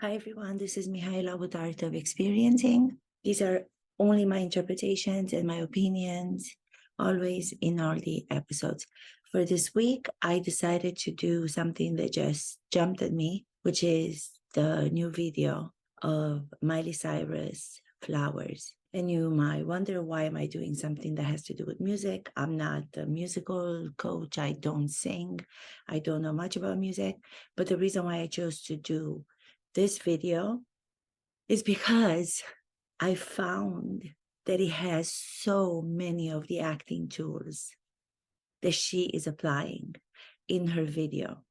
Hi everyone, this is Mihaela with Art of Experiencing. These are only my interpretations and my opinions, always in all the episodes. For this week, I decided to do something that just jumped at me, which is the new video of Miley Cyrus, Flowers. And you might wonder, why am I doing something that has to do with music? I'm not a musical coach. I don't sing. I don't know much about music. But the reason why I chose to do this video is because I found that it has so many of the acting tools that she is applying in her video.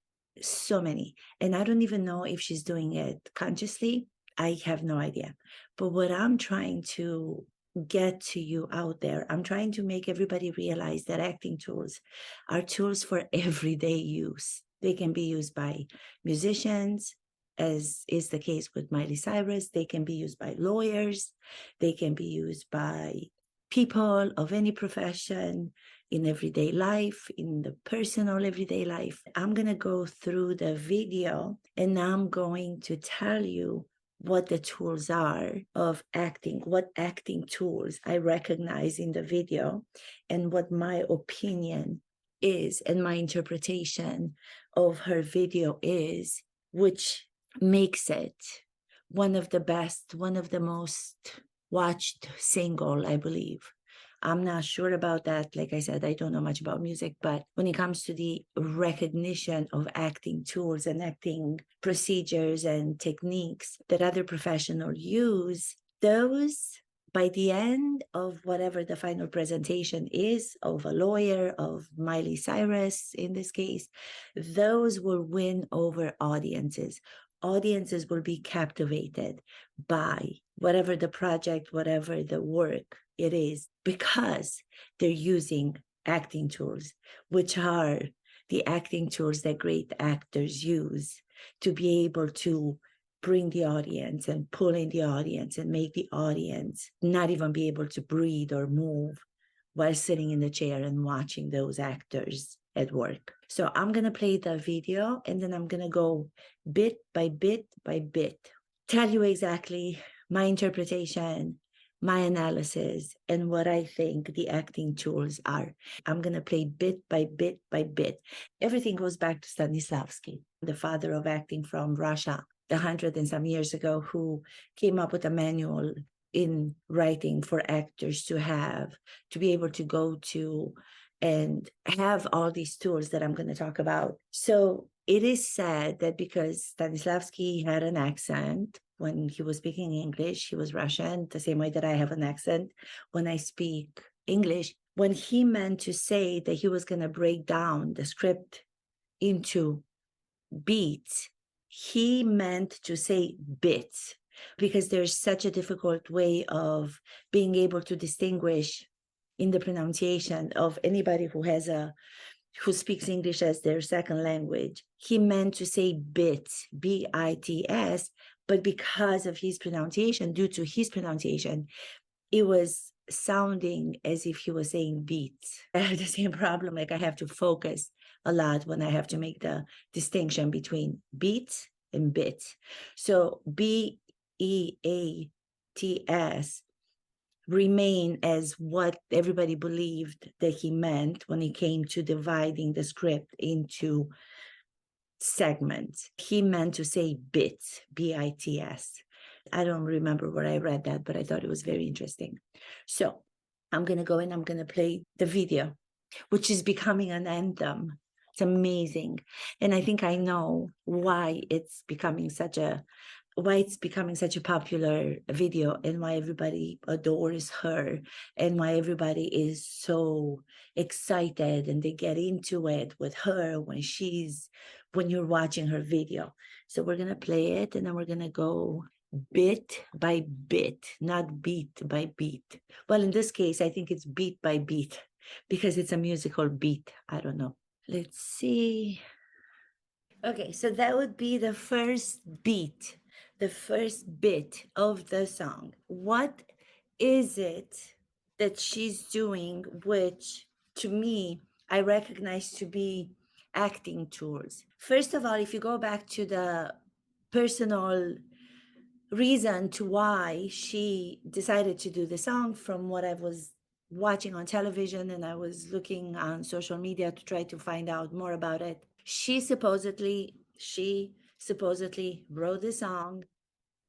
So many. And I don't even know if she's doing it consciously. I have no idea. But what I'm trying to get to you out there, I'm trying to make everybody realize that acting tools are tools for everyday use. They can be used by musicians, as is the case with Miley Cyrus. They can be used by lawyers. They can be used by people of any profession, in everyday life, in the personal everyday life. I'm going to go through the video and I'm going to tell you what the tools are of acting, what acting tools I recognize in the video, and what my opinion is and my interpretation of her video is, which makes it one of the best, one of the most watched single, I believe. I'm not sure about that. Like I said, I don't know much about music, but when it comes to the recognition of acting tools and acting procedures and techniques that other professionals use, those, by the end of whatever the final presentation is of a lawyer, of Miley Cyrus in this case, those will win over audiences. Audiences will be captivated by whatever the project, whatever the work it is, because they're using acting tools, which are the acting tools that great actors use to be able to bring the audience and pull in the audience and make the audience not even be able to breathe or move while sitting in the chair and watching those actors at work. So I'm going to play the video and then I'm going to go bit by bit by bit, tell you exactly my interpretation, my analysis, and what I think the acting tools are. I'm going to play bit by bit by bit. Everything goes back to Stanislavski, the father of acting from Russia, the 100 and some years ago, who came up with a manual in writing for actors to be able to go to and have all these tools that I'm going to talk about. So it is said that because Stanislavski had an accent when he was speaking English, he was Russian, the same way that I have an accent when I speak English. When he meant to say that he was going to break down the script into beats, he meant to say bits, because there's such a difficult way of being able to distinguish in the pronunciation of anybody who speaks English as their second language. He meant to say bits, B-I-T-S, but because of his pronunciation, due to his pronunciation, it was sounding as if he was saying beats. I have the same problem. Like, I have to focus a lot when I have to make the distinction between beats and bits. So B-E-A-T-S remain as what everybody believed that he meant when it came to dividing the script into segments. He meant to say bits, B-I-T-S. I don't remember where I read that, but I thought it was very interesting. So I'm going to go and I'm going to play the video, which is becoming an anthem. It's amazing. And I think I know why it's becoming such a popular video and why everybody adores her and why everybody is so excited and they get into it with her when you're watching her video. So we're going to play it and then we're going to go bit by bit, not beat by beat. Well, in this case, I think it's beat by beat because it's a musical beat. I don't know. Let's see. Okay, so that would be the first beat, the first bit of the song. What is it that she's doing, which to me, I recognize to be acting tools? First of all, if you go back to the personal reason to why she decided to do the song from what I was watching on television, and I was looking on social media to try to find out more about it. She supposedly wrote the song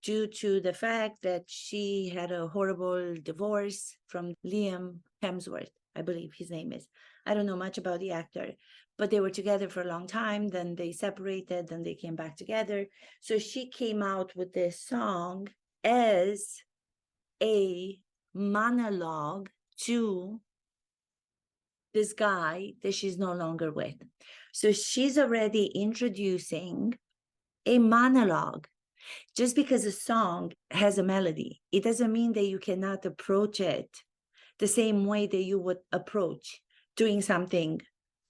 due to the fact that she had a horrible divorce from Liam Hemsworth, I believe his name is. I don't know much about the actor, but they were together for a long time. Then they separated, then they came back together. So she came out with this song as a monologue to this guy that she's no longer with. So she's already introducing a monologue. Just because a song has a melody, it doesn't mean that you cannot approach it the same way that you would approach doing something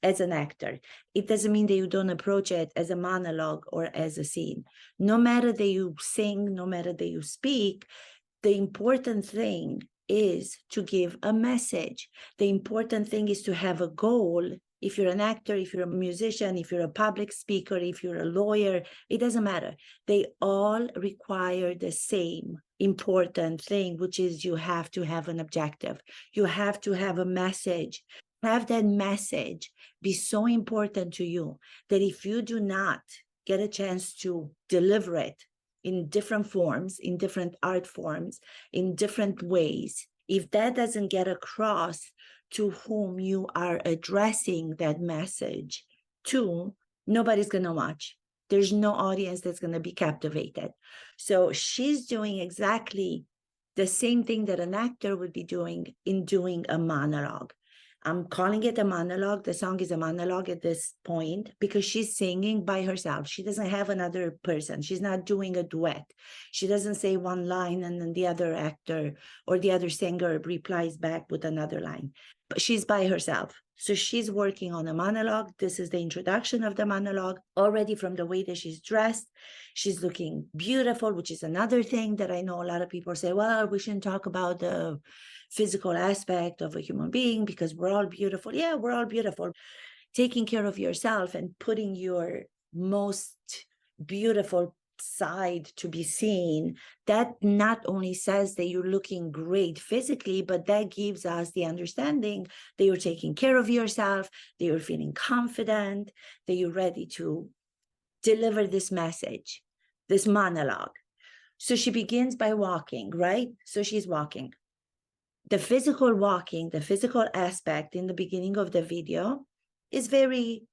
as an actor. It doesn't mean that you don't approach it as a monologue or as a scene. No matter that you sing, no matter that you speak, the important thing is to give a message. The important thing is to have a goal. If you're an actor, if you're a musician, if you're a public speaker, if you're a lawyer, it doesn't matter. They all require the same important thing, which is you have to have an objective. You have to have a message. Have that message be so important to you that if you do not get a chance to deliver it in different forms, in different art forms, in different ways, if that doesn't get across to whom you are addressing that message to, nobody's going to watch. There's no audience that's going to be captivated. So she's doing exactly the same thing that an actor would be doing in doing a monologue. I'm calling it a monologue. The song is a monologue at this point because she's singing by herself. She doesn't have another person. She's not doing a duet. She doesn't say one line and then the other actor or the other singer replies back with another line. But she's by herself. So she's working on a monologue. This is the introduction of the monologue. Already from the way that she's dressed, she's looking beautiful, which is another thing that I know a lot of people say, well, we shouldn't talk about the physical aspect of a human being because we're all beautiful. Yeah, we're all beautiful. Taking care of yourself and putting your most beautiful side to be seen, that not only says that you're looking great physically, but that gives us the understanding that you're taking care of yourself, that you're feeling confident, that you're ready to deliver this message, this monologue. So she begins by walking, right? So she's walking. The physical walking, the physical aspect in the beginning of the video is very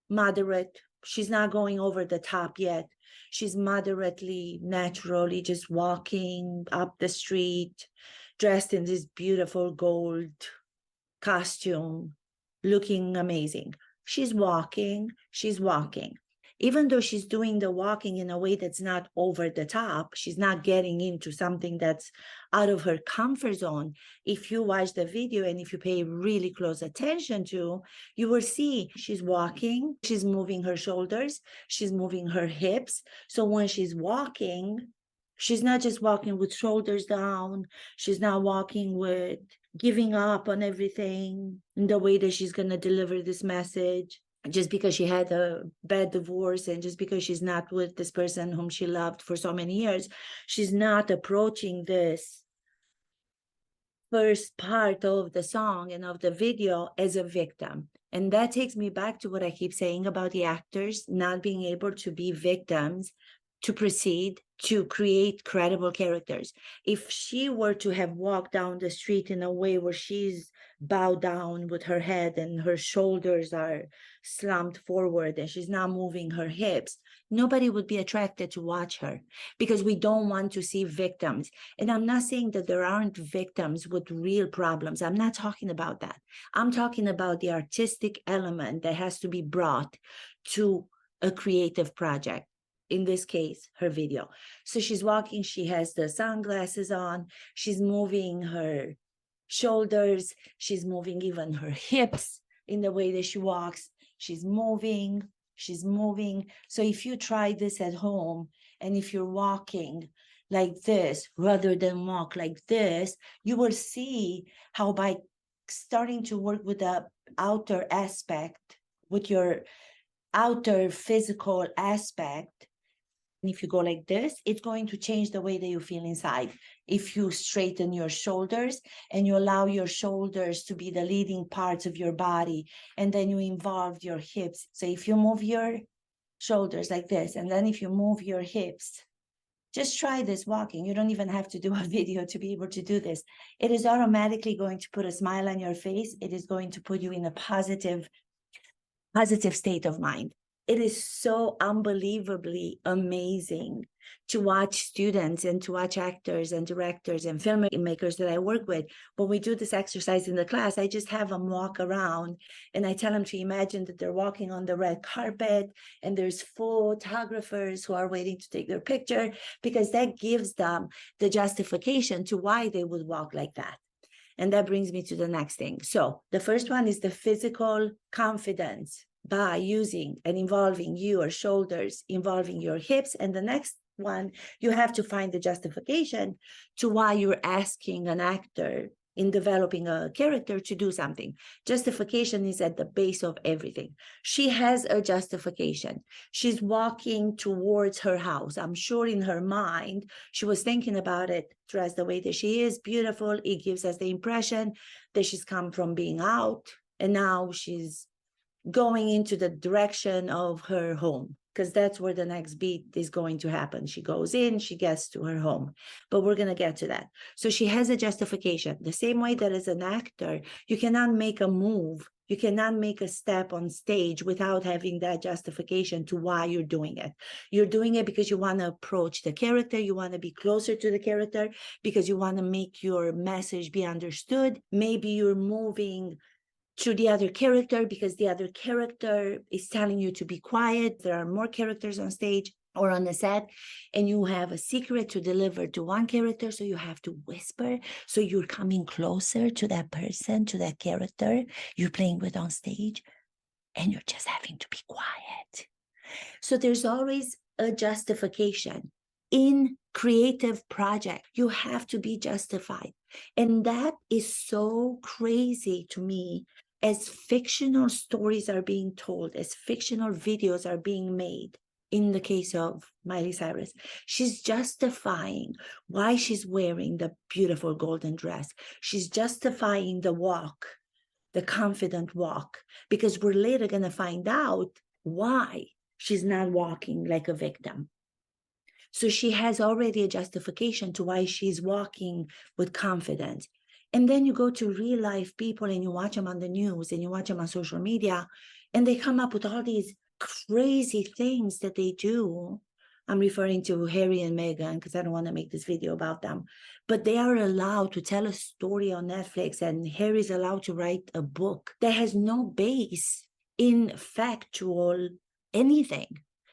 moderate. She's not going over the top yet. She's moderately, naturally just walking up the street, dressed in this beautiful gold costume, looking amazing. She's walking. Even though she's doing the walking in a way that's not over the top, she's not getting into something that's out of her comfort zone. If you watch the video and if you pay really close attention to, you will see she's walking, she's moving her shoulders, she's moving her hips. So when she's walking, she's not just walking with shoulders down. She's not walking with giving up on everything in the way that she's going to deliver this message just because she had a bad divorce and just because she's not with this person whom she loved for so many years. She's not approaching this first part of the song and of the video as a victim. And that takes me back to what I keep saying about the actors not being able to be victims to proceed to create credible characters. If she were to have walked down the street in a way where she's bowed down with her head and her shoulders are slumped forward and she's not moving her hips, nobody would be attracted to watch her because we don't want to see victims. And I'm not saying that there aren't victims with real problems. I'm not talking about that. I'm talking about the artistic element that has to be brought to a creative project. In this case, her video. So she's walking, she has the sunglasses on, she's moving her shoulders, she's moving even her hips in the way that she walks. She's moving. So if you try this at home and if you're walking like this rather than walk like this, you will see how by starting to work with the outer aspect, with your outer physical aspect, if you go like this, it's going to change the way that you feel inside. If you straighten your shoulders and you allow your shoulders to be the leading parts of your body, and then you involve your hips. So if you move your shoulders like this, and then if you move your hips, just try this walking. You don't even have to do a video to be able to do this. It is automatically going to put a smile on your face. It is going to put you in a positive state of mind. It is so unbelievably amazing to watch students and to watch actors and directors and filmmakers that I work with. When we do this exercise in the class, I just have them walk around and I tell them to imagine that they're walking on the red carpet and there's photographers who are waiting to take their picture, because that gives them the justification to why they would walk like that. And that brings me to the next thing. So the first one is the physical confidence by using and involving your shoulders, involving your hips. And the next one, you have to find the justification to why you're asking an actor in developing a character to do something. Justification is at the base of everything. She has a justification. She's walking towards her house. I'm sure in her mind, she was thinking about it, dressed the way that she is, beautiful. It gives us the impression that she's come from being out and now she's going into the direction of her home, because that's where the next beat is going to happen. She goes in, she gets to her home, but we're going to get to that. So she has a justification. The same way that as an actor, you cannot make a move, you cannot make a step on stage without having that justification to why you're doing it. You're doing it because you want to approach the character, you want to be closer to the character, because you want to make your message be understood. Maybe you're moving to the other character because the other character is telling you to be quiet. There are more characters on stage or on the set, and you have a secret to deliver to one character, so you have to whisper. So you're coming closer to that person, to that character you're playing with on stage, and you're just having to be quiet. So there's always a justification. In creative project, you have to be justified. And that is so crazy to me. As fictional stories are being told, as fictional videos are being made, in the case of Miley Cyrus, she's justifying why she's wearing the beautiful golden dress. She's justifying the walk, the confident walk, because we're later going to find out why she's not walking like a victim. So she has already a justification to why she's walking with confidence. And then you go to real life people and you watch them on the news and you watch them on social media, and they come up with all these crazy things that they do. I'm referring to Harry and Meghan because I don't want to make this video about them. But they are allowed to tell a story on Netflix, and Harry's allowed to write a book that has no base in factual anything.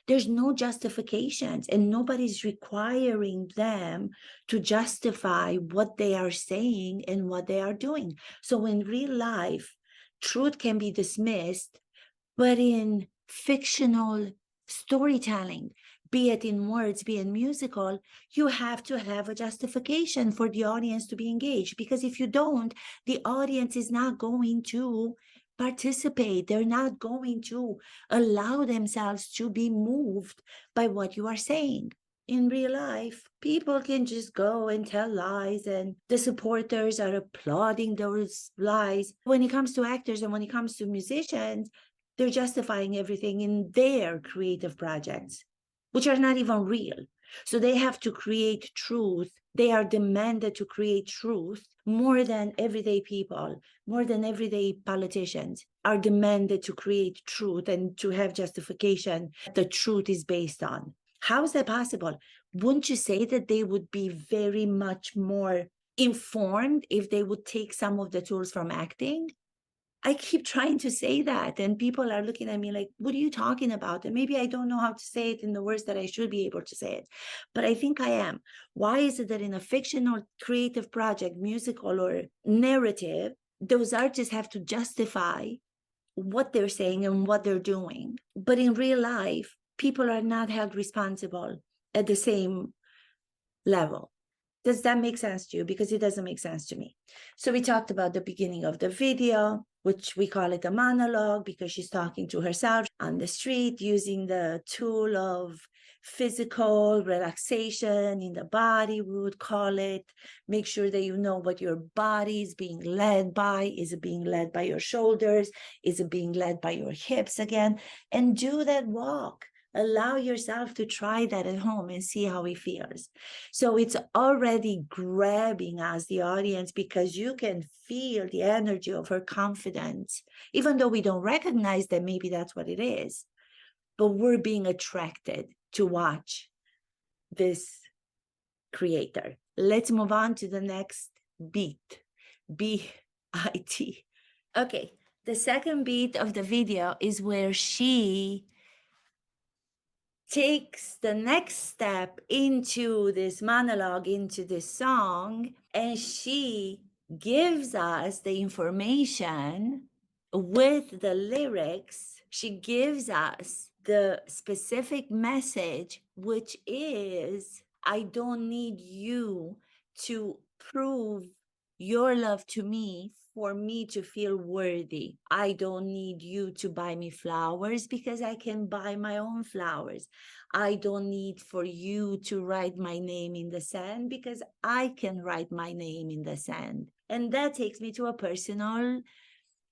There's no justifications, and nobody's requiring them to justify what they are saying and what they are doing. So in real life, truth can be dismissed, but in fictional storytelling, be it in words, be it musical, you have to have a justification for the audience to be engaged. Because if you don't, the audience is not going to participate. They're not going to allow themselves to be moved by what you are saying. In real life, people can just go and tell lies, and the supporters are applauding those lies. When it comes to actors and when it comes to musicians, they're justifying everything in their creative projects, which are not even real. So they have to create truth. They are demanded to create truth more than everyday people, more than everyday politicians are demanded to create truth and to have justification the truth is based on. How is that possible? Wouldn't you say that they would be very much more informed if they would take some of the tools from acting? I keep trying to say that, and people are looking at me like, what are you talking about? And maybe I don't know how to say it in the words that I should be able to say it, but I think I am. Why is it that in a fictional creative project, musical or narrative, those artists have to justify what they're saying and what they're doing? But in real life, people are not held responsible at the same level. Does that make sense to you? Because it doesn't make sense to me. So we talked about the beginning of the video, which we call it a monologue because she's talking to herself on the street using the tool of physical relaxation in the body, we would call it. Make sure that you know what your body is being led by. Is it being led by your shoulders? Is it being led by your hips again? And do that walk. Allow yourself to try that at home and see how it feels. So it's already grabbing us, the audience, because you can feel the energy of her confidence, even though we don't recognize that maybe that's what it is. But we're being attracted to watch this creator. Let's move on to the next beat. B-I-T. Okay, the second beat of the video is where she takes the next step into this monologue, into this song, and she gives us the information with the lyrics. She gives us the specific message, which is, I don't need you to prove your love to me for me to feel worthy. I don't need you to buy me flowers because I can buy my own flowers. I don't need for you to write my name in the sand because I can write my name in the sand. And that takes me to a personal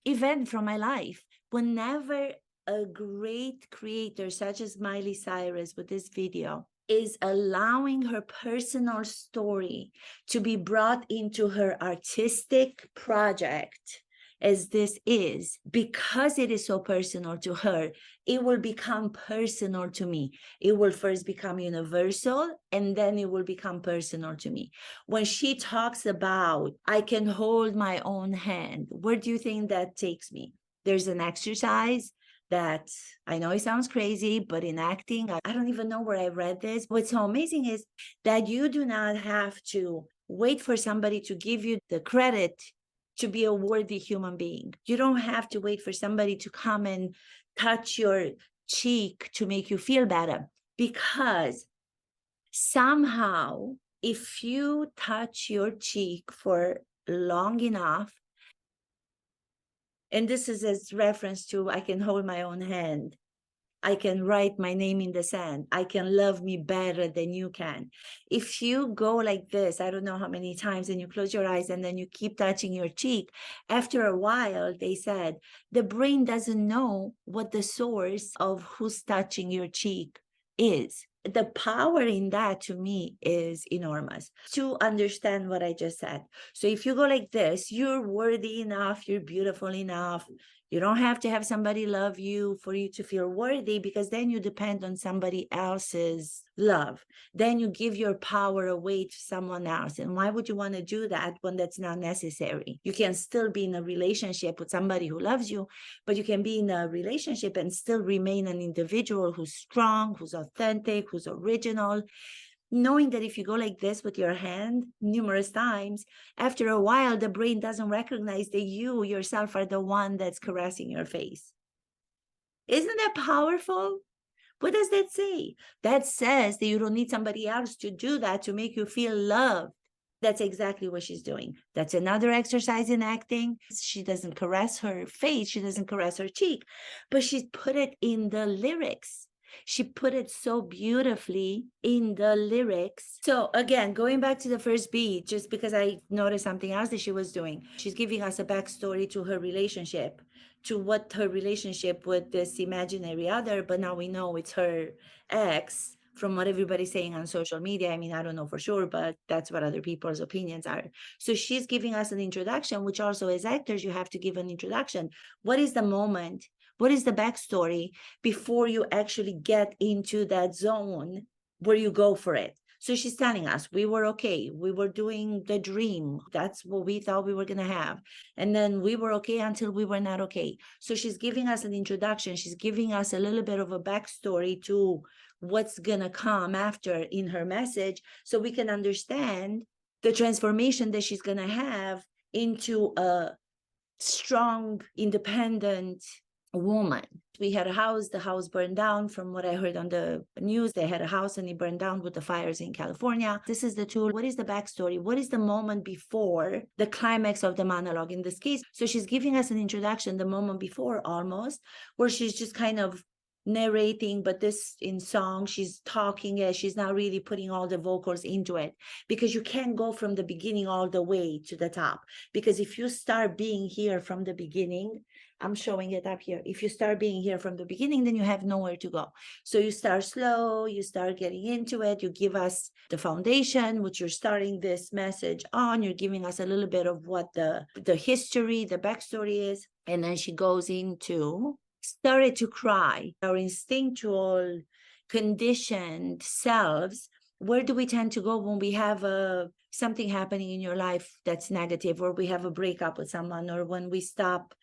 event from my life. Whenever a great creator such as Miley Cyrus with this video is allowing her personal story to be brought into her artistic project, as this is, because it is so personal to her, it will become personal to me. It will first become universal, and then it will become personal to me. When she talks about, I can hold my own hand, where do you think that takes me? There's an exercise that I know it sounds crazy, but in acting, I don't even know where I read this. What's so amazing is that you do not have to wait for somebody to give you the credit to be a worthy human being. You don't have to wait for somebody to come and touch your cheek to make you feel better, because somehow, if you touch your cheek for long enough, and this is as reference to, I can hold my own hand, I can write my name in the sand, I can love me better than you can. If you go like this, I don't know how many times, and you close your eyes and then you keep touching your cheek, after a while, they said, the brain doesn't know what the source of who's touching your cheek is. The power in that, to me, is enormous, to understand what I just said. So if you go like this, you're worthy enough, you're beautiful enough. You don't have to have somebody love you for you to feel worthy, because then you depend on somebody else's love. Then you give your power away to someone else. And why would you want to do that when that's not necessary? You can still be in a relationship with somebody who loves you, but you can be in a relationship and still remain an individual who's strong, who's authentic, who's original. Knowing that if you go like this with your hand numerous times, after a while, the brain doesn't recognize that you yourself are the one that's caressing your face. Isn't that powerful? What does that say? That says that you don't need somebody else to do that to make you feel loved. That's exactly what she's doing. That's another exercise in acting. She doesn't caress her face, she doesn't caress her cheek, but she's put it in the lyrics. She put it so beautifully in the lyrics. So again, going back to the first beat, just because I noticed something else that she was doing. She's giving us a backstory to her relationship, to what her relationship with this imaginary other, but now we know it's her ex, from what everybody's saying on social media. I mean, I don't know for sure, but that's what other people's opinions are. So she's giving us an introduction, which also as actors, you have to give an introduction. What is the moment? What is the backstory before you actually get into that zone where you go for it? So she's telling us, we were okay. We were doing the dream. That's what we thought we were going to have. And then we were okay until we were not okay. So she's giving us an introduction. She's giving us a little bit of a backstory to what's going to come after in her message, so we can understand the transformation that she's going to have into a strong, independent woman. We had a house, the house burned down. From what I heard on the news, they had a house and it burned down with the fires in California. This is the tool. What is the backstory? What is the moment before the climax of the monologue in this case? So she's giving us an introduction, the moment before almost, where she's just kind of narrating, but this in song, she's talking it. She's not really putting all the vocals into it, because you can't go from the beginning all the way to the top. Because if you start being here from the beginning, I'm showing it up here. If you start being here from the beginning, then you have nowhere to go. So you start slow, you start getting into it. You give us the foundation, which you're starting this message on. You're giving us a little bit of what the history, the backstory is. And then she goes into started to cry. Our instinctual, conditioned selves, where do we tend to go when we have something happening in your life that's negative, or we have a breakup with someone, or when we stop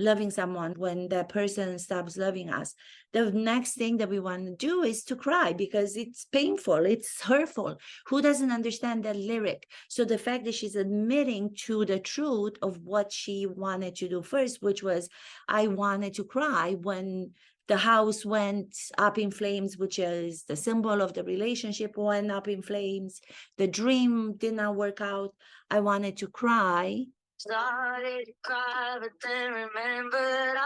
loving someone, when that person stops loving us? The next thing that we want to do is to cry, because it's painful, it's hurtful. Who doesn't understand that lyric? So the fact that she's admitting to the truth of what she wanted to do first, which was, I wanted to cry when the house went up in flames, which is the symbol of the relationship, went up in flames. The dream did not work out. I wanted to cry. Started to cry, but then remembered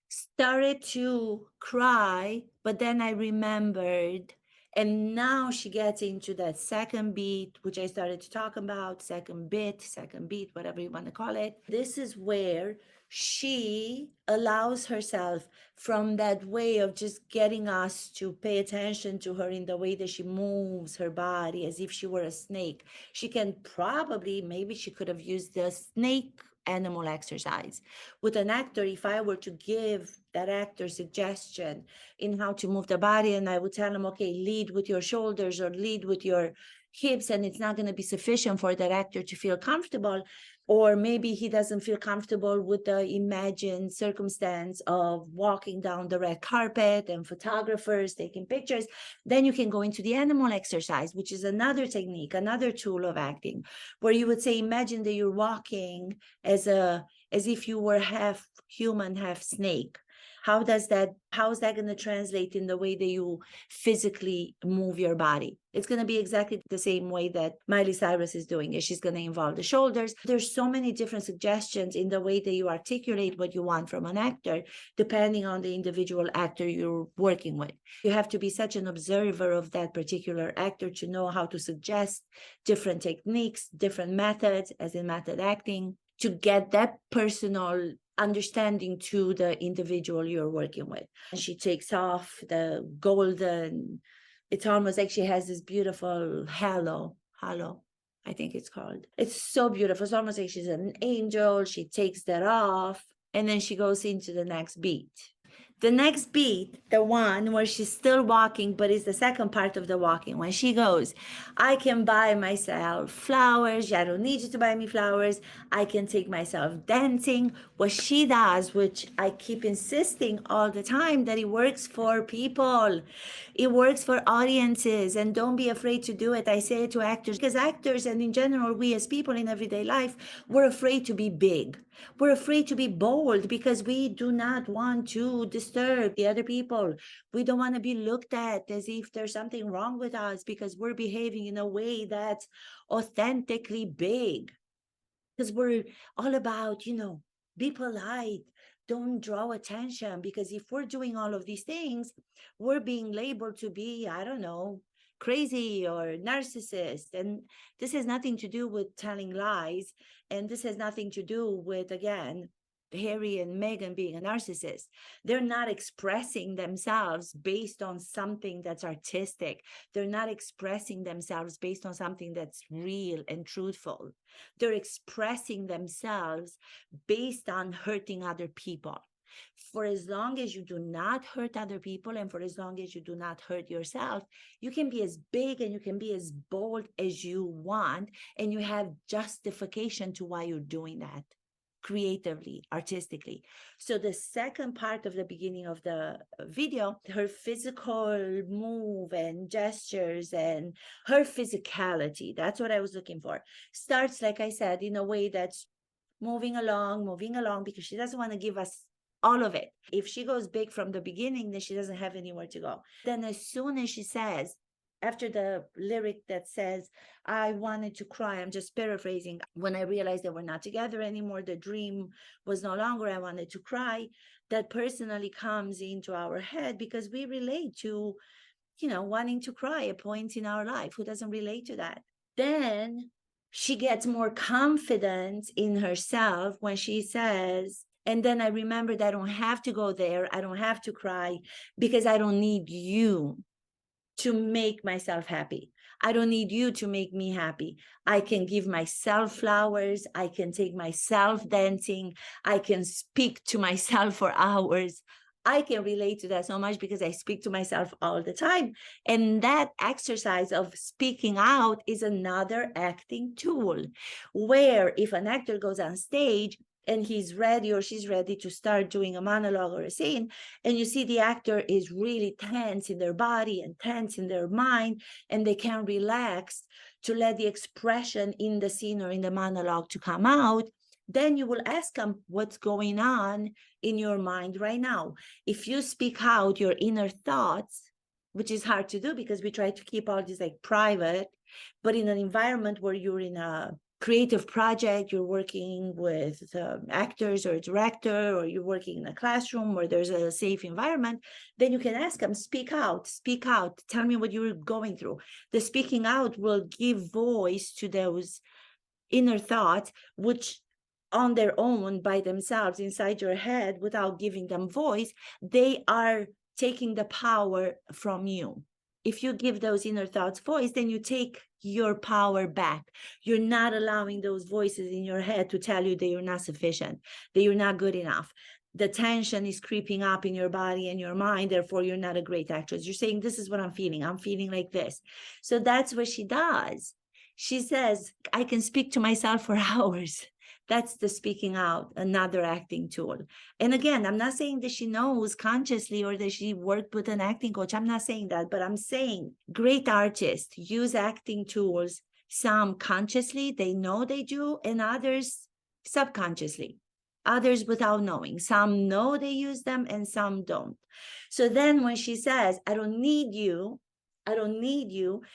started to cry, but then I remembered. And now she gets into that second beat, which I started to talk about, second beat, whatever you want to call it. This is where she allows herself, from that way of just getting us to pay attention to her in the way that she moves her body as if she were a snake. She can probably, maybe she could have used the snake animal exercise with an actor. If I were to give that actor suggestion in how to move the body, and I would tell him, okay, lead with your shoulders or lead with your hips, and it's not going to be sufficient for that actor to feel comfortable, or maybe he doesn't feel comfortable with the imagined circumstance of walking down the red carpet and photographers taking pictures, then you can go into the animal exercise, which is another technique, another tool of acting, where you would say, imagine that you're walking as if you were half human, half snake. How is that going to translate in the way that you physically move your body? It's going to be exactly the same way that Miley Cyrus is doing it. She's going to involve the shoulders. There's so many different suggestions in the way that you articulate what you want from an actor, depending on the individual actor you're working with. You have to be such an observer of that particular actor to know how to suggest different techniques, different methods, as in method acting, to get that personal understanding to the individual you're working with. And she takes off the golden, it's almost like she has this beautiful halo, I think it's called. It's so beautiful. It's almost like she's an angel. She takes that off, and then she goes into the next beat. The next beat, the one where she's still walking, but it's the second part of the walking, when she goes, I can buy myself flowers. I don't need you to buy me flowers. I can take myself dancing. What she does, which I keep insisting all the time, that it works for people. It works for audiences, and don't be afraid to do it. I say it to actors, because actors, and in general, we as people in everyday life, we're afraid to be big. We're afraid to be bold because we do not want to disturb the other people. We don't want to be looked at as if there's something wrong with us because we're behaving in a way that's authentically big. Because we're all about, be polite, don't draw attention. Because if we're doing all of these things, we're being labeled to be, I don't know, crazy or narcissist. And this has nothing to do with telling lies. And this has nothing to do with, again, Harry and Meghan being a narcissist. They're not expressing themselves based on something that's artistic. They're not expressing themselves based on something that's real and truthful. They're expressing themselves based on hurting other people. For as long as you do not hurt other people, and for as long as you do not hurt yourself, you can be as big and you can be as bold as you want, and you have justification to why you're doing that, creatively, artistically. So the second part of the beginning of the video, her physical move and gestures and her physicality, that's what I was looking for, starts, like I said, in a way that's moving along, because she doesn't want to give us all of it. If she goes big from the beginning, then she doesn't have anywhere to go. Then as soon as she says, after the lyric that says, I wanted to cry, I'm just paraphrasing, when I realized that we're not together anymore, the dream was no longer, I wanted to cry, that personally comes into our head because we relate to, wanting to cry at points in our life. Who doesn't relate to that? Then she gets more confidence in herself when she says, and then I remembered I don't have to go there. I don't have to cry because I don't need you to make myself happy. I don't need you to make me happy. I can give myself flowers. I can take myself dancing. I can speak to myself for hours. I can relate to that so much because I speak to myself all the time. And that exercise of speaking out is another acting tool, where if an actor goes on stage and he's ready or she's ready to start doing a monologue or a scene, and you see the actor is really tense in their body and tense in their mind, and they can't relax to let the expression in the scene or in the monologue to come out, then you will ask them what's going on in your mind right now. If you speak out your inner thoughts, which is hard to do because we try to keep all this like private, but in an environment where you're in a creative project, you're working with actors or a director, or you're working in a classroom where there's a safe environment, then you can ask them, speak out, tell me what you're going through. The speaking out will give voice to those inner thoughts, which on their own, by themselves, inside your head, without giving them voice, they are taking the power from you. If you give those inner thoughts voice, then you take your power back. You're not allowing those voices in your head to tell you that you're not sufficient, that you're not good enough. The tension is creeping up in your body and your mind, therefore you're not a great actress. You're saying, this is what I'm feeling like this. So that's what she does. She says, I can speak to myself for hours. That's the speaking out, another acting tool. And again, I'm not saying that she knows consciously or that she worked with an acting coach. I'm not saying that, but I'm saying great artists use acting tools, some consciously, they know they do, and others subconsciously, others without knowing. Some know they use them and some don't. So then when she says, I don't need you,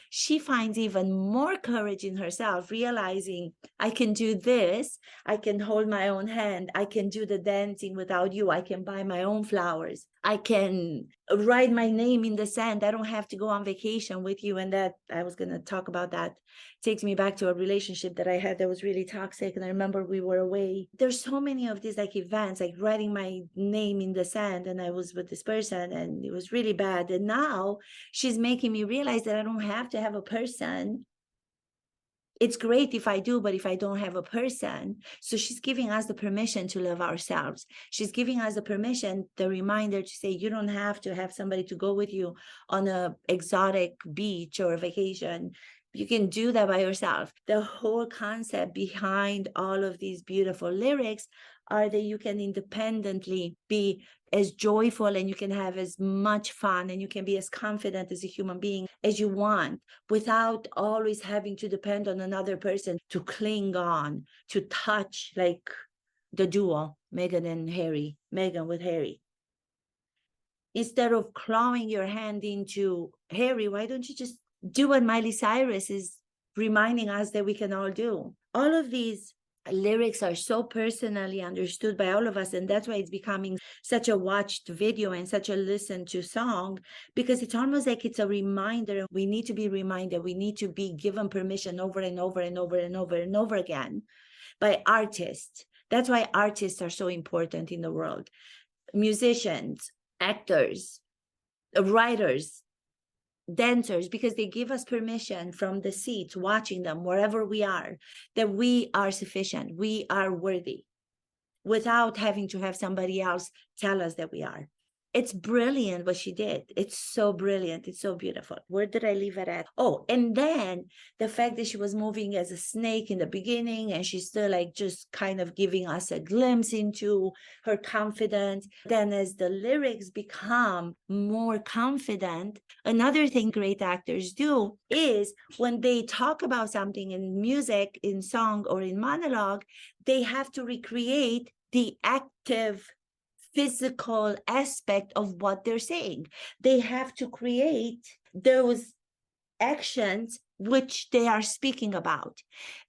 she finds even more courage in herself, realizing I can do this. I can hold my own hand. I can do the dancing without you. I can buy my own flowers. I can write my name in the sand. I don't have to go on vacation with you. And that, I was going to talk about that, takes me back to a relationship that I had that was really toxic. And I remember we were away. There's so many of these like events, like writing my name in the sand. And I was with this person and it was really bad. And now she's making me realize that I don't have to have a person. It's great if I do, but if I don't have a person. So she's giving us the permission to love ourselves. She's giving us the permission, the reminder to say, you don't have to have somebody to go with you on a exotic beach or vacation. You can do that by yourself. The whole concept behind all of these beautiful lyrics are that you can independently be as joyful and you can have as much fun and you can be as confident as a human being as you want, without always having to depend on another person to cling on, to touch, like the duo, Meghan with Harry. Instead of clawing your hand into Harry, why don't you just do what Miley Cyrus is reminding us that we can all do? All of these lyrics are so personally understood by all of us, and that's why it's becoming such a watched video and such a listened to song, because it's almost like it's a reminder. We need to be reminded, we need to be given permission over and over and over and over and over again by artists. That's why artists are so important in the world. Musicians, actors, writers, dancers, because they give us permission from the seat, watching them wherever we are, that we are sufficient, we are worthy, without having to have somebody else tell us that we are. It's brilliant what she did. It's so brilliant. It's so beautiful. Where did I leave it at? Oh, and then the fact that she was moving as a snake in the beginning and she's still like just kind of giving us a glimpse into her confidence. Then as the lyrics become more confident, another thing great actors do is when they talk about something in music, in song, or in monologue, they have to recreate the active physical aspect of what they're saying. They have to create those actions which they are speaking about.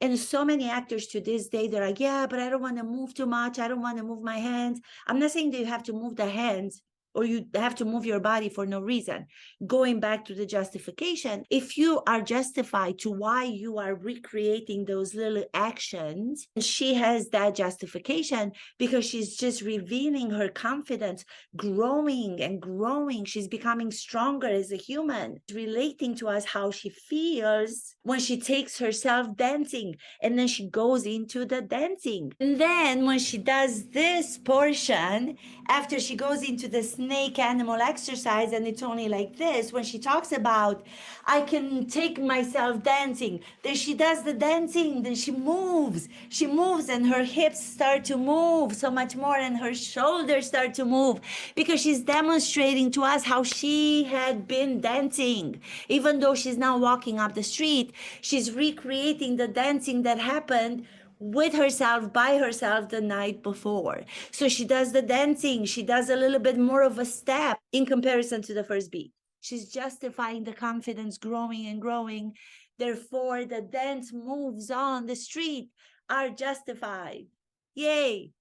And so many actors to this day, they're like, yeah, but I don't want to move too much. I don't want to move my hands. I'm not saying that you have to move the hands or you have to move your body for no reason. Going back to the justification, if you are justified to why you are recreating those little actions, she has that justification because she's just revealing her confidence, growing and growing. She's becoming stronger as a human, relating to us how she feels when she takes herself dancing, and then she goes into the dancing. And then when she does this portion, after she goes into the snake animal exercise, and it's only like this, when she talks about, I can take myself dancing, then she does the dancing, then she moves, and her hips start to move so much more, and her shoulders start to move, because she's demonstrating to us how she had been dancing. Even though she's now walking up the street, she's recreating the dancing that happened with herself, by herself the night before. So she does the dancing, she does a little bit more of a step in comparison to the first beat. She's justifying the confidence growing and growing. Therefore, the dance moves on the street are justified. Yay.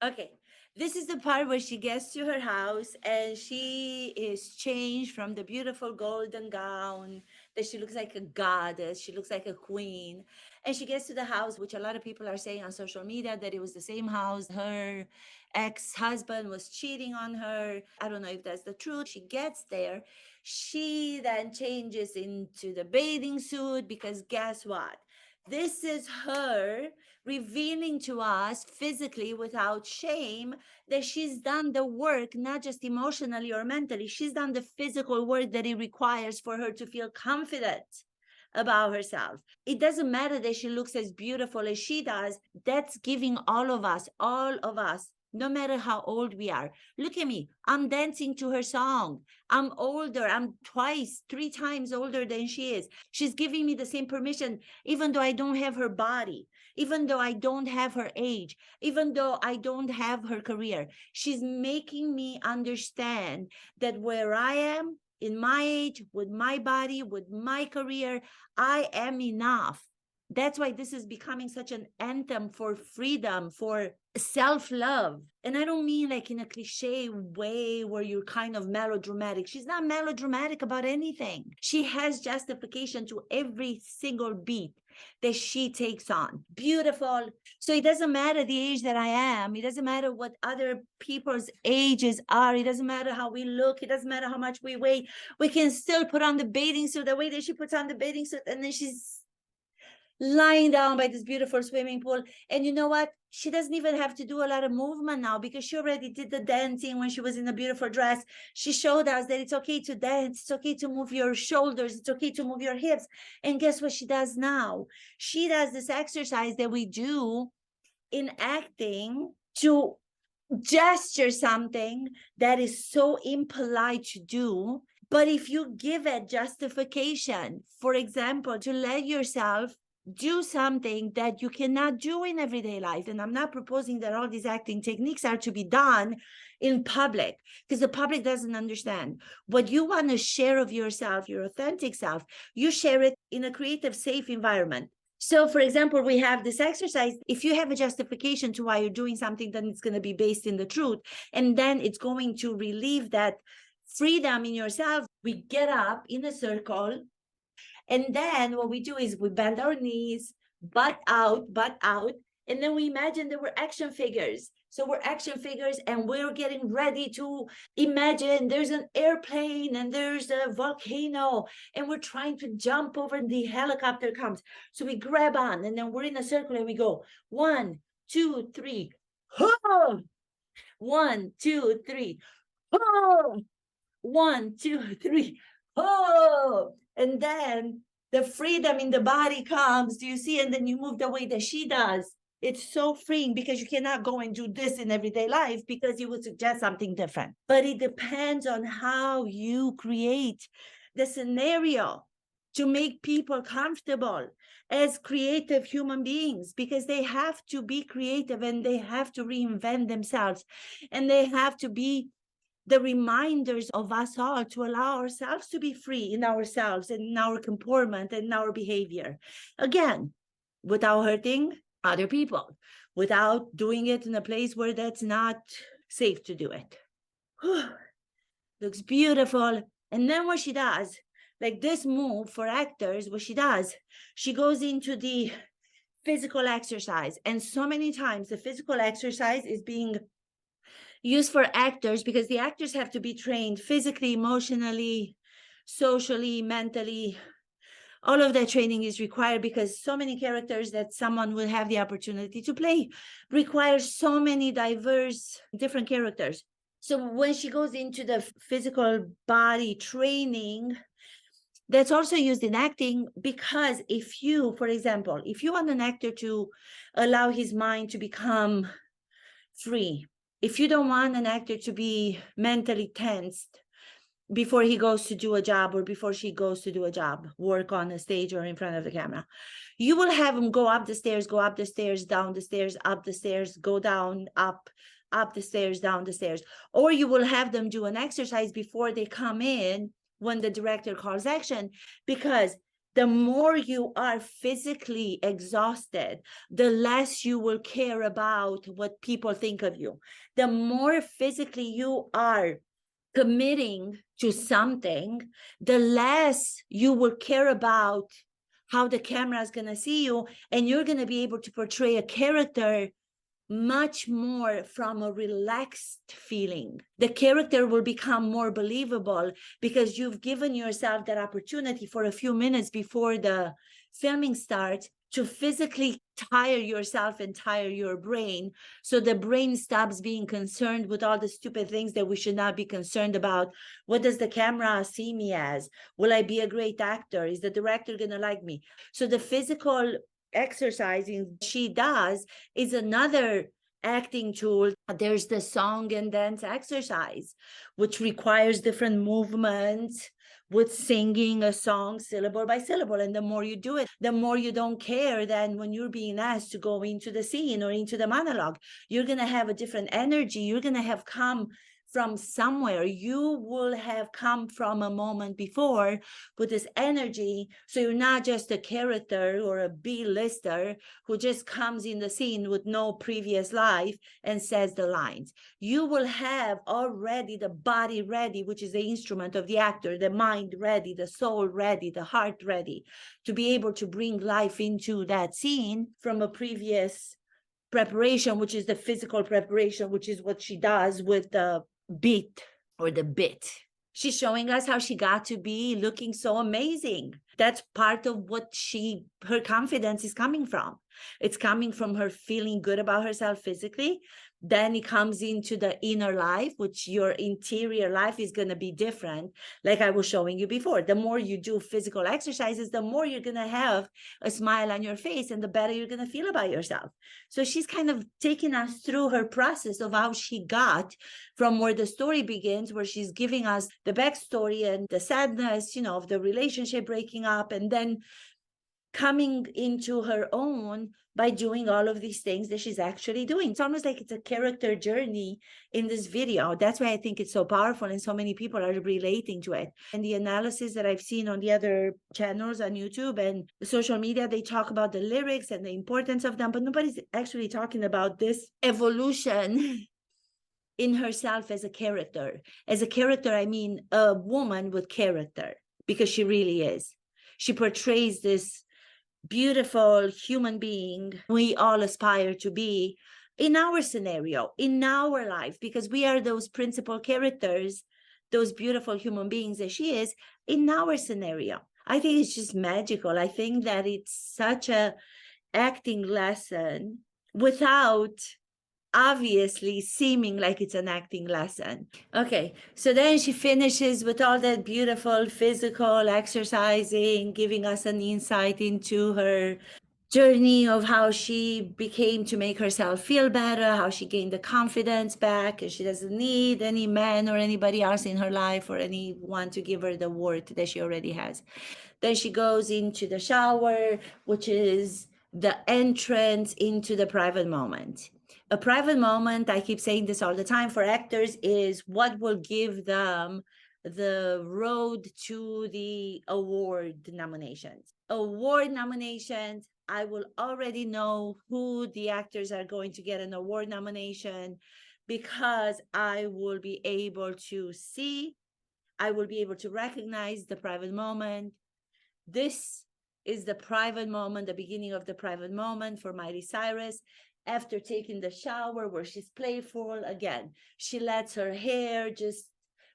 Okay. This is the part where she gets to her house and she is changed from the beautiful golden gown that she looks like a goddess, she looks like a queen. And she gets to the house, which a lot of people are saying on social media that it was the same house her ex-husband was cheating on her. I don't know if that's the truth. She gets there. She then changes into the bathing suit because guess what? This is her revealing to us physically without shame that she's done the work, not just emotionally or mentally. She's done the physical work that it requires for her to feel confident about herself. It doesn't matter that she looks as beautiful as she does. That's giving all of us, no matter how old we are. Look at me. I'm dancing to her song. I'm older. I'm twice, 3 times older than she is. She's giving me the same permission, even though I don't have her body, even though I don't have her age, even though I don't have her career. She's making me understand that where I am, in my age, with my body, with my career, I am enough. That's why this is becoming such an anthem for freedom, for self-love. And I don't mean like in a cliche way where you're kind of melodramatic. She's not melodramatic about anything. She has justification to every single beat that she takes on. Beautiful. So it doesn't matter the age that I am. It doesn't matter what other people's ages are. It doesn't matter how we look. It doesn't matter how much we weigh. We can still put on the bathing suit the way that she puts on the bathing suit, and then she's lying down by this beautiful swimming pool. And you know what? She doesn't even have to do a lot of movement now because she already did the dancing when she was in a beautiful dress. She showed us that it's okay to dance. It's okay to move your shoulders. It's okay to move your hips. And guess what she does now? She does this exercise that we do in acting to gesture something that is so impolite to do. But if you give it justification, for example, to let yourself do something that you cannot do in everyday life. And I'm not proposing that all these acting techniques are to be done in public, because the public doesn't understand. What you want to share of yourself, your authentic self, you share it in a creative, safe environment. So, for example, we have this exercise. If you have a justification to why you're doing something, then it's going to be based in the truth. And then it's going to relieve that freedom in yourself. We get up in a circle. And then what we do is we bend our knees, butt out. And then we imagine that we're action figures. So we're action figures and we're getting ready to imagine there's an airplane and there's a volcano and we're trying to jump over and the helicopter comes. So we grab on and then we're in a circle and we go 1, 2, 3. Oh! 1, 2, 3. Oh! 1, 2, 3. Oh! And then the freedom in the body comes. Do you see? And then you move the way that she does. It's so freeing because you cannot go and do this in everyday life because you would suggest something different. But it depends on how you create the scenario to make people comfortable as creative human beings, because they have to be creative and they have to reinvent themselves and they have to be the reminders of us all to allow ourselves to be free in ourselves and in our comportment and in our behavior. Again, without hurting other people, without doing it in a place where that's not safe to do it. Looks beautiful. And then what she does, like this move for actors, what she does, she goes into the physical exercise. And so many times the physical exercise is being used for actors because the actors have to be trained physically, emotionally, socially, mentally. All of that training is required because so many characters that someone will have the opportunity to play require so many diverse, different characters. So when she goes into the physical body training, that's also used in acting, because if you, for example, if you want an actor to allow his mind to become free, if you don't want an actor to be mentally tensed before he goes to do a job or before she goes to do a job, work on a stage or in front of the camera, you will have him go up the stairs, down the stairs, up the stairs, go down, up the stairs, down the stairs. Or you will have them do an exercise before they come in when the director calls action, because the more you are physically exhausted, the less you will care about what people think of you. The more physically you are committing to something, the less you will care about how the camera is going to see you, and you're going to be able to portray a character much more from a relaxed feeling. The character will become more believable because you've given yourself that opportunity for a few minutes before the filming starts to physically tire yourself and tire your brain, so the brain stops being concerned with all the stupid things that we should not be concerned about. What does the camera see me as? Will I be a great actor? Is the director going to like me? So the physical exercising she does is another acting tool. There's the song and dance exercise, which requires different movements with singing a song syllable by syllable. And the more you do it, the more you don't care than when you're being asked to go into the scene or into the monologue. You're going to have a different energy. You're going to have come from somewhere. You will have come from a moment before with this energy. So you're not just a character or a B-lister who just comes in the scene with no previous life and says the lines. You will have already the body ready, which is the instrument of the actor, the mind ready, the soul ready, the heart ready, to be able to bring life into that scene from a previous preparation, which is the physical preparation, which is what she does with the beat or the bit. She's showing us how she got to be looking so amazing. That's part of what her confidence is coming from. It's coming from her feeling good about herself physically. Then it comes into the inner life, which your interior life is going to be different. Like I was showing you before, the more you do physical exercises, the more you're going to have a smile on your face and the better you're going to feel about yourself. So she's kind of taking us through her process of how she got from where the story begins, where she's giving us the backstory and the sadness, of the relationship breaking up, and then coming into her own by doing all of these things that she's actually doing. It's almost like it's a character journey in this video. That's why I think it's so powerful and so many people are relating to it. And the analysis that I've seen on the other channels on YouTube and social media, they talk about the lyrics and the importance of them, but nobody's actually talking about this evolution in herself as a character. As a character, I mean a woman with character, because she really is. She portrays this beautiful human being we all aspire to be in our scenario, in our life, because we are those principal characters, those beautiful human beings that she is in our scenario. I think it's just magical. I think that it's such a acting lesson without obviously seeming like it's an acting lesson. Okay, so then she finishes with all that beautiful physical exercising, giving us an insight into her journey of how she became to make herself feel better, how she gained the confidence back, and she doesn't need any man or anybody else in her life or anyone to give her the worth that she already has. Then she goes into the shower, which is the entrance into the private moment. A private moment, I keep saying this all the time, for actors is what will give them the road to the award nominations. Award nominations, I will already know who the actors are going to get an award nomination because I will be able to see, I will be able to recognize the private moment. This is the private moment, the beginning of the private moment for Miley Cyrus. After taking the shower, where she's playful again, she lets her hair just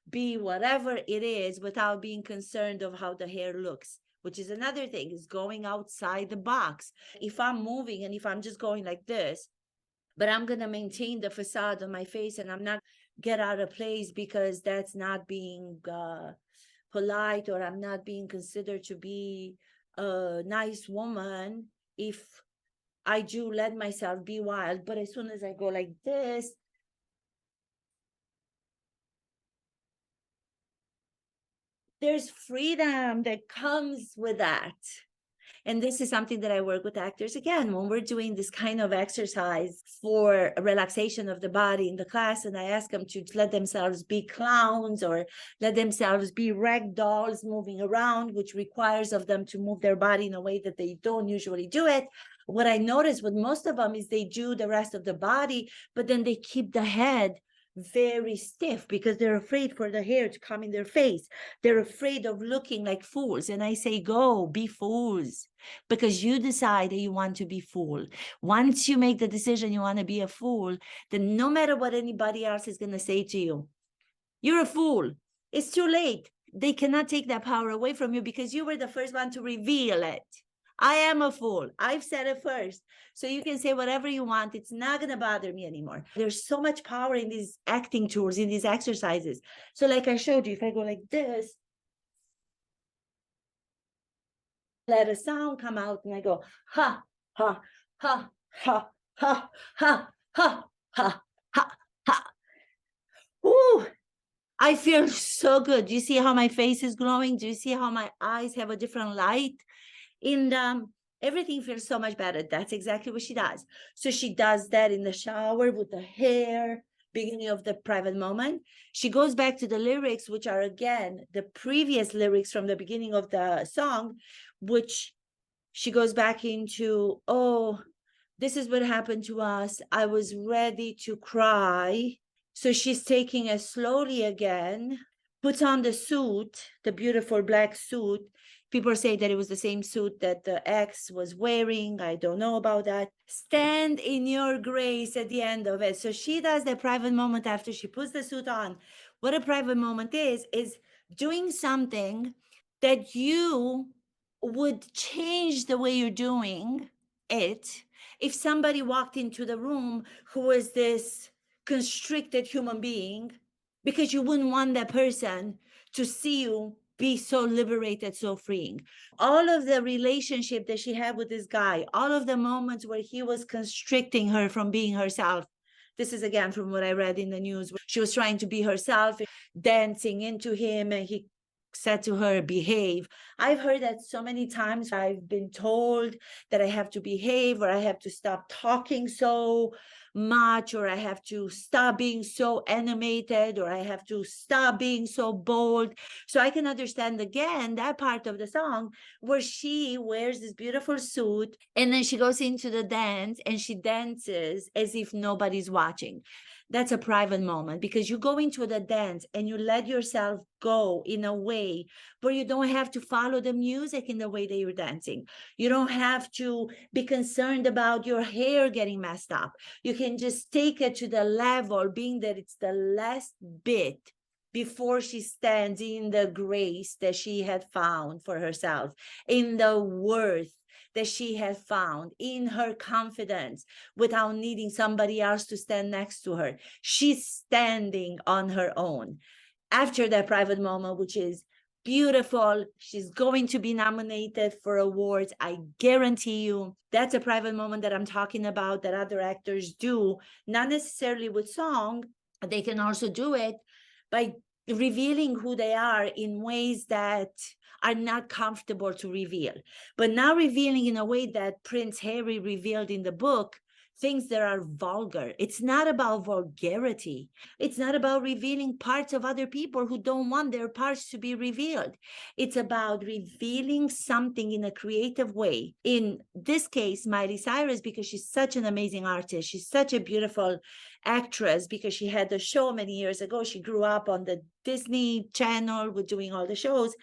be whatever it is without being concerned of how the hair looks, which is another thing, is going outside the box. If I'm moving and if I'm just going like this, but I'm going to maintain the facade of my face and I'm not get out of place because that's not being polite, or I'm not being considered to be a nice woman if I do let myself be wild. But as soon as I go like this, there's freedom that comes with that. And this is something that I work with actors again when we're doing this kind of exercise for relaxation of the body in the class. And I ask them to let themselves be clowns or let themselves be rag dolls moving around, which requires of them to move their body in a way that they don't usually do it. What I notice with most of them is they do the rest of the body, but then they keep the head very stiff because they're afraid for the hair to come in their face. They're afraid of looking like fools. And I say, go be fools, because you decide that you want to be fool. Once you make the decision you want to be a fool, then no matter what anybody else is going to say to you, you're a fool. It's too late. They cannot take that power away from you because you were the first one to reveal it. I am a fool. I've said it first. So you can say whatever you want. It's not going to bother me anymore. There's so much power in these acting tools, in these exercises. So like I showed you, if I go like this, let a sound come out and I go, ha, ha, ha, ha, ha, ha, ha, ha, ha, ha. Ooh, I feel so good. Do you see how my face is glowing? Do you see how my eyes have a different light? In everything feels so much better. That's exactly what she does. So she does that in the shower with the hair, beginning of the private moment. She goes back to the lyrics, which are again the previous lyrics from the beginning of the song, which she goes back into, oh, this is what happened to us. I was ready to cry. So she's taking it slowly again, puts on the suit, the beautiful black suit. People say that it was the same suit that the ex was wearing. I don't know about that. Stand in your grace at the end of it. So she does the private moment after she puts the suit on. What a private moment is doing something that you would change the way you're doing it if somebody walked into the room who was this constricted human being, because you wouldn't want that person to see you be so liberated, so freeing. All of the relationship that she had with this guy, all of the moments where he was constricting her from being herself. This is again from what I read in the news, where she was trying to be herself, dancing into him, and he said to her, behave. I've heard that so many times. I've been told that I have to behave, or I have to stop talking so much, or I have to stop being so animated, or I have to stop being so bold. So I can understand again that part of the song where she wears this beautiful suit and then she goes into the dance and she dances as if nobody's watching. That's a private moment, because you go into the dance and you let yourself go in a way where you don't have to follow the music in the way that you're dancing. You don't have to be concerned about your hair getting messed up. You can just take it to the level, being that it's the last bit before she stands in the grace that she had found for herself, in the worth that she had found, in her confidence, without needing somebody else to stand next to her. She's standing on her own. After that private moment, which is beautiful, she's going to be nominated for awards. I guarantee you that's a private moment that I'm talking about, that other actors do, not necessarily with song. They can also do it by revealing who they are in ways that are not comfortable to reveal, but not revealing in a way that Prince Harry revealed in the book, things that are vulgar. It's not about vulgarity. It's not about revealing parts of other people who don't want their parts to be revealed. It's about revealing something in a creative way. In this case, Miley Cyrus, because she's such an amazing artist. She's such a beautiful actress because she had a show many years ago. She grew up on the Disney Channel with doing all the shows.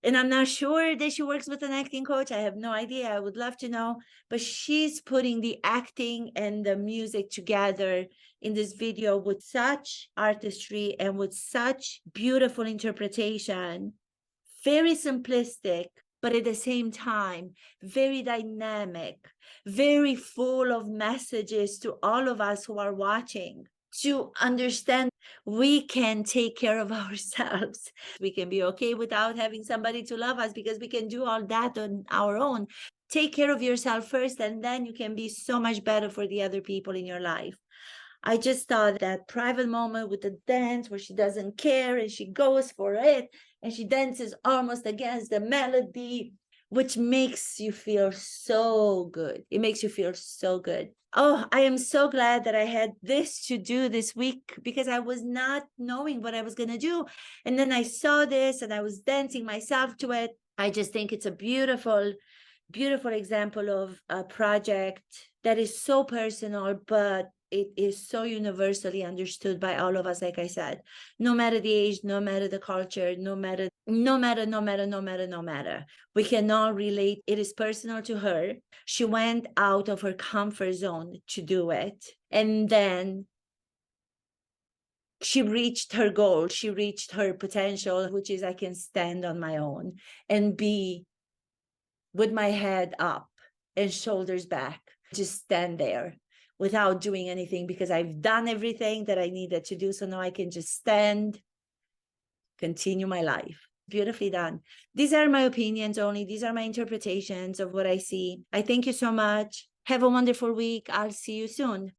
And I'm not sure that she works with an acting coach. I have no idea. I would love to know. But she's putting the acting and the music together in this video with such artistry and with such beautiful interpretation. Very simplistic, but at the same time, very dynamic, very full of messages to all of us who are watching, to understand we can take care of ourselves. We can be okay without having somebody to love us because we can do all that on our own. Take care of yourself first, and then you can be so much better for the other people in your life. I just thought that private moment with the dance where she doesn't care and she goes for it and she dances almost against the melody, which makes you feel so good. It makes you feel so good. Oh, I am so glad that I had this to do this week because I was not knowing what I was going to do. And then I saw this and I was dancing myself to it. I just think it's a beautiful, beautiful example of a project that is so personal, but it is so universally understood by all of us. Like I said, no matter the age, no matter the culture, no matter, we can all relate. It is personal to her. She went out of her comfort zone to do it. And then she reached her goal. She reached her potential, which is I can stand on my own and be with my head up and shoulders back, just stand there without doing anything because I've done everything that I needed to do. So now I can just stand, continue my life. Beautifully done. These are my opinions only. These are my interpretations of what I see. I thank you so much. Have a wonderful week. I'll see you soon.